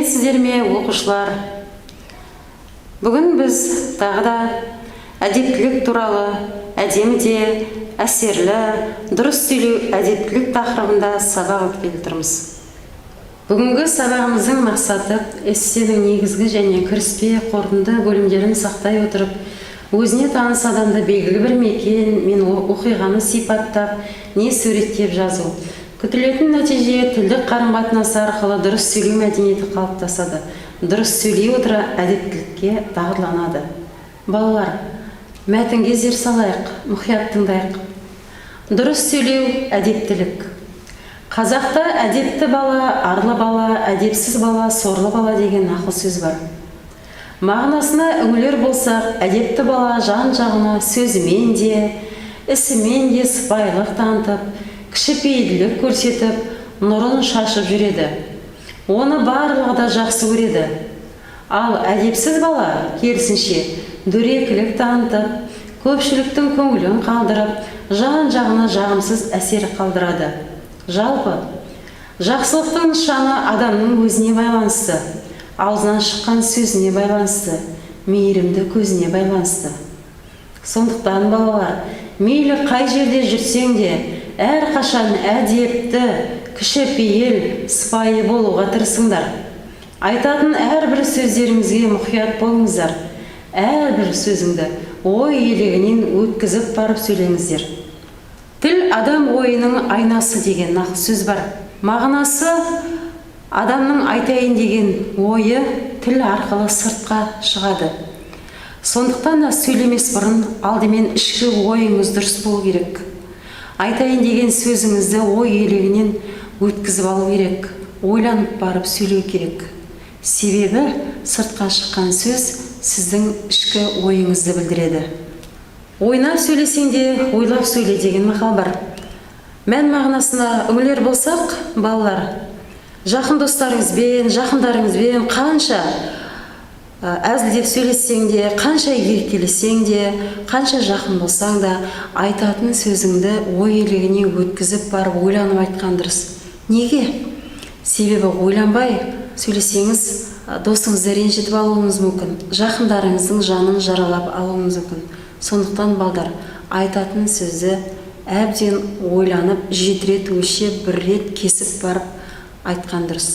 Сәлеметсіздер ме, оқушылар? Бүгін біз тағы да әдептілік туралы әдемі де әсерлі, дұрыс сөйлеу әдептілік тақырыбында сабақ өткелі тұрмыз. Бүгінгі сабағымыздың мақсаты эссенің негізгі және кіріспе қорытынды бөлімдерін сақтай отырып, өзіне таныс адамды белгілі бір мекен мен оқиғаны сипаттап, не суреттеп жазу. Күтілетін нәтиже тілдік қарым-қатынасы арқылы дұрыс сөйлеу мәдениеті қалыптасады. Дұрыс сөйлей отыра әдептілікке дағдыланады. Балалар, мәтінге зер салайық, мұқият тыңдайық. Дұрыс сөйлеу әдептілік. Қазақта әдепті бала, арлы бала, әдепсіз бала, сорлы бала деген нақыл сөз бар. Мағынасына үңілер болсақ, әдепті бала жан-жағына сөзімен де, ісімен де сыпайылық танытып, кішіпейілдік көрсетіп, нұрын шашып жүреді. Оны барлығы да жақсы көреді. Ал әдепсіз бала, керісінше, дөрекілік танытып, көпшіліктің көңілін қалдырып, жан-жағына жағымсыз әсер қалдырады. Жалпы, жақсылықтың нышаны адамның өзіне байланысты, аузынан шыққан сөзіне байланысты, мейірімді көзіне байланысты. Сондықтан балалар, мейлі қай жерде жүрсең де, әрқашан әдепті, кішіпейіл, сыпайы болуға тырысыңдар. Айтатын әрбір сөздеріңізге мұқият болыңыздар. Әрбір сөзіңді ой елегінен өткізіп барып сөйлеңіздер. Тіл адам ойының айнасы деген нақыл сөз бар. Мағынасы адамның айтайын деген ойы тіл арқылы сыртқа шығады. Сондықтан да сөйлемес бұрын алдымен ішкі ойыңыз дұрыс болу керек. Айтайын деген сөзіңізді ой елегінен өткізіп алу керек, ойланып барып сөйлеу керек. Себебі сыртқа шыққан сөз сіздің ішкі ойыңызды білдіреді. Ойнап сөйлесең де ойлап сөйле деген мақал бар. Мән мағынасына үңілер болсақ, балалар, жақын достарыңызбен, жақындарыңызбен қанша әзілдеп сөйлессең де, қанша еркелесең де, қанша жақын болсаң да, айтатын сөзіңді ой елегіне өткізіп барып ойланып айтқан дұрыс. Неге? Себебі ойланбай сөйлесеңіз, досыңызды ренжітіп алуыңыз мүмкін, жақындарыңыздың жанын жаралап алуыңыз мүмкін. Сондықтан балдар, айтатын сөзді әбден ойланып, жетірет өлшеп, бір рет кесіп барып айтқан дұрыс.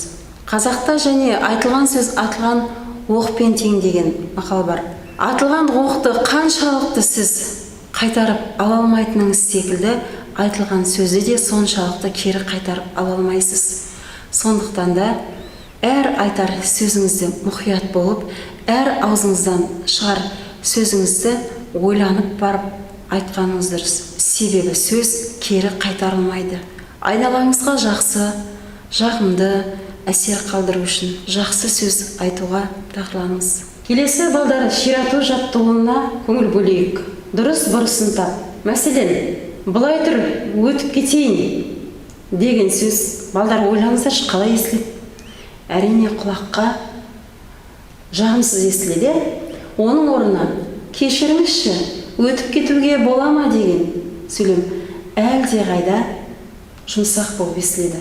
Қазақта және айтылған сөз атылған оқпен тең деген мақал бар. Атылған оқты қаншалықты сіз қайтарып ала алмайтыныңыз секілді, айтылған сөзді де соншалықты кері қайтарып ала алмайсыз. Сондықтан да әр айтар сөзіңізді мұқият болып, әр аузыңыздан шығар сөзіңізді ойланып барып айтқаныңыз дұрыс. Себебі сөз кері қайтарылмайды. Айналаңызға жақсы, жағымды әсер қалдыру үшін жақсы сөз айтуға дағдыланыңыз. Келесі балдар, ширату жаттығуына көңіл бөлейік. Дұрыс бұрысын тап. Мәселен, бұлай тұр, өтіп кетейін деген сөз балдар ойлаңыздаршы, қалай естіледі? Әрине құлаққа жағымсыз естіледі. Оның орнына кешіріңізші, өтіп кетуге бола ма деген сөйлем әлде қайда жұмсақ болып естіледі.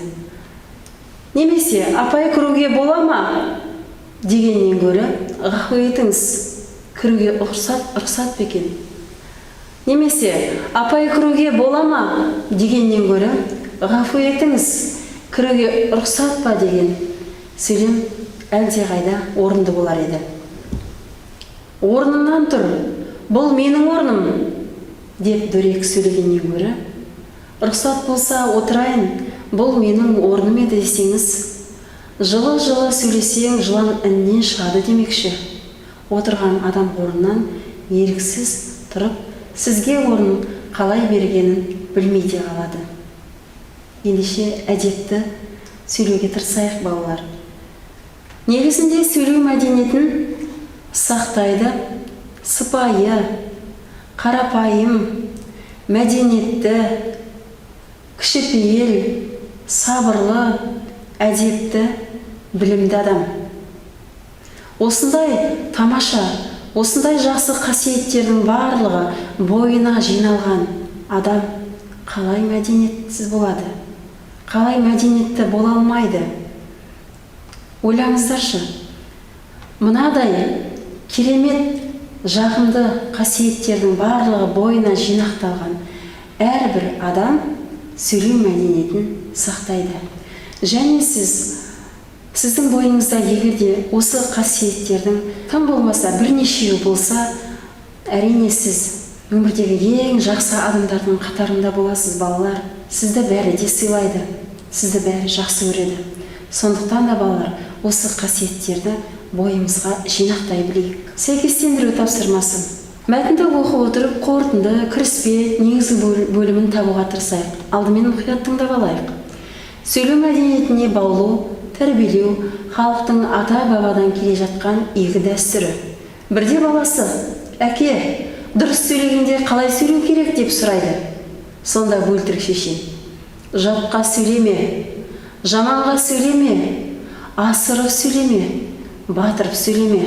Немесе апай кіруге бола ма дегеннен гөрі ғафу етіңіз, кіруге рұқсат бекен. Немесе апай кіруге бола ма дегеннен гөрі ғафу етіңіз, кіруге рұқсат па деген сөйлем әлде қайда орынды болар еді. Орнымнан тұр, бұл менің орным деп дөрекі сөйлегеннен гөрі, рұқсат болса отырайын, бұл менің орным еді десеңіз, жылы-жылы сөйлесең жылан іннен шығады демекші. Отырған адам орнынан еріксіз тұрып, сізге орын қалай бергенін білмей де қалады. Ендеше әдепті сөйлеуге тырысайық балалар. Негізінде сөйлеу мәдениетін сақтайды, сыпайы, қарапайым, мәдениетті, кішіпейіл, сабырлы, әдепті, білімді адам. Осындай тамаша, осындай жақсы қасиеттердің барлығы бойына жиналған адам қалай мәдениетсіз болады? Қалай мәдениетті бола алмайды? Ойлаңыздаршы, мынадай керемет жағымды қасиеттердің барлығы бойына жинақталған әрбір адам сөйлеу мәдениетін сақтайды. Және сіздің бойыңызда егерде осы қасиеттердің тым болмаса бірнешеуі болса, әрине сіз өмірдегі ең жақсы адамдардың қатарында боласыз, балалар. Сізді бәрі де сыйлайды, сізді бәрі жақсы көреді. Сондықтан да балалар, осы қасиеттерді бойымызға жинақтай білейік. Сәйкестендіру тапсырмасы. Мәтінді оқып отырып, қорытынды, кіріспе, негізгі бөлімін табуға тырысайық. Алдымен мұқият тыңдап алайық. Сөйлеу мәдениетіне баулу, тәрбиелеу халықтың ата-бабадан келе жатқан игі дәстүрі. Бірде баласы: «Әке, дұрыс сөйлегенде қалай сөйлеу керек?» деп сұрайды. Сонда бөлтірік шеше: «Жатқа сөйлеме, жаманға сөйлеме, асырып сөйлеме, батырып сөйлеме.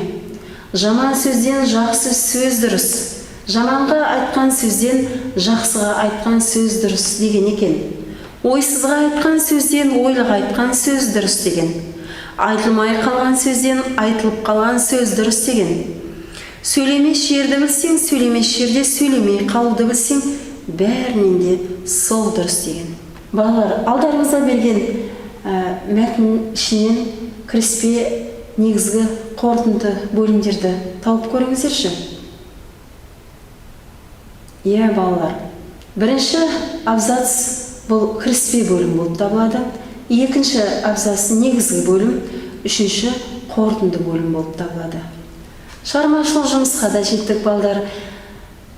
Жаман сөзден жақсы сөз дұрыс, жаманға айтқан сөзден жақсыға айтқан сөз дұрыс» деген екен. Ойсызға айтқан сөзден ойлыға айтқан сөз дұрыс деген. Айтылмай қалған сөзден айтылып қалған сөз дұрыс деген. Сөйлемес жерді білсең, сөйлемес жерде сөйлемей қалуды білсең, бәрінен де сол дұрыс деген. Балалар, алдарыңызда берген мәтін ішінен кіріспе, негізгі, қорытынды бөлімдерді тауып көріңіздерші. Иә, балалар, бірінші абзац бұл кіріспе бөлім болып табылады. Екінші абзац негізгі бөлім, үшінші қорытынды бөлім болып табылады. Шығармашылық жұмысқа да жеттік, балдар.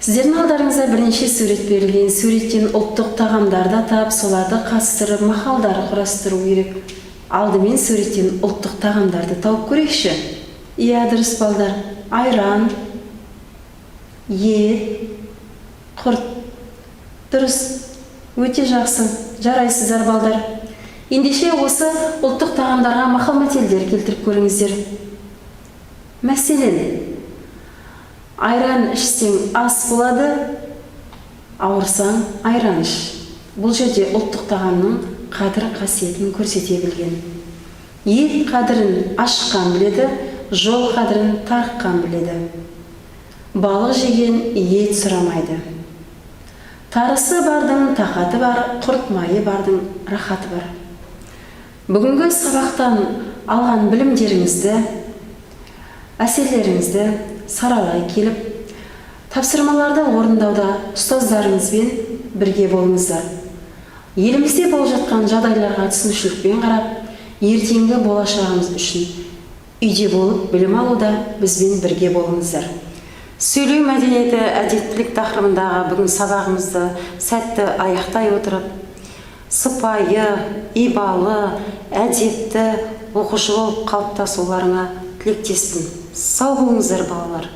Сіздердің алдарыңызда бірнеше сурет берілген. Суреттен ұлттық тағамдарды тап, соларды қатыстырып, мақалдар құрастыру керек. Алдымен суреттен ұлттық тағамдарды тауып көрейікші. Иә, дұрыс, балдар. Айран, ет, құрт. Дұрыс, өте жақсы. Жарайсыздар, балдар. Ендеше осы ұлттық тағамдарға мақал-мәтелдер келтіріп көріңіздер. Мәселен, айран ішсең ас болады, ауырсаң айран іш. Бұл жерде ұлттық тағамның қадір қасиетін көрсете білген. Ет қадірін ашқан біледі, жол қадірін тарыққан біледі. Балық жеген ет сұрамайды. Тарысы бардың тақаты бар, құрт майы бардың рахаты бар. Бүгінгі сабақтан алған білімдеріңізді, әсерлеріңізді саралай келіп, тапсырмаларды орындауда ұстаздарыңызбен бірге болыңыздар. Елімізде болып жатқан жағдайларға түсінушілікпен қарап, ертеңгі болашағымыз үшін үйде болып білім алуда бізбен бірге болыңыздар. Сөйлеу мәдениеті әдептілік тақырыбындағы бүгін сабағымызды сәтті аяқтай отырып, сыпайы, ибалы, әдепті оқушы болып қалыптасуларыңа тілектеспін. Сау болыңыздар, балалар.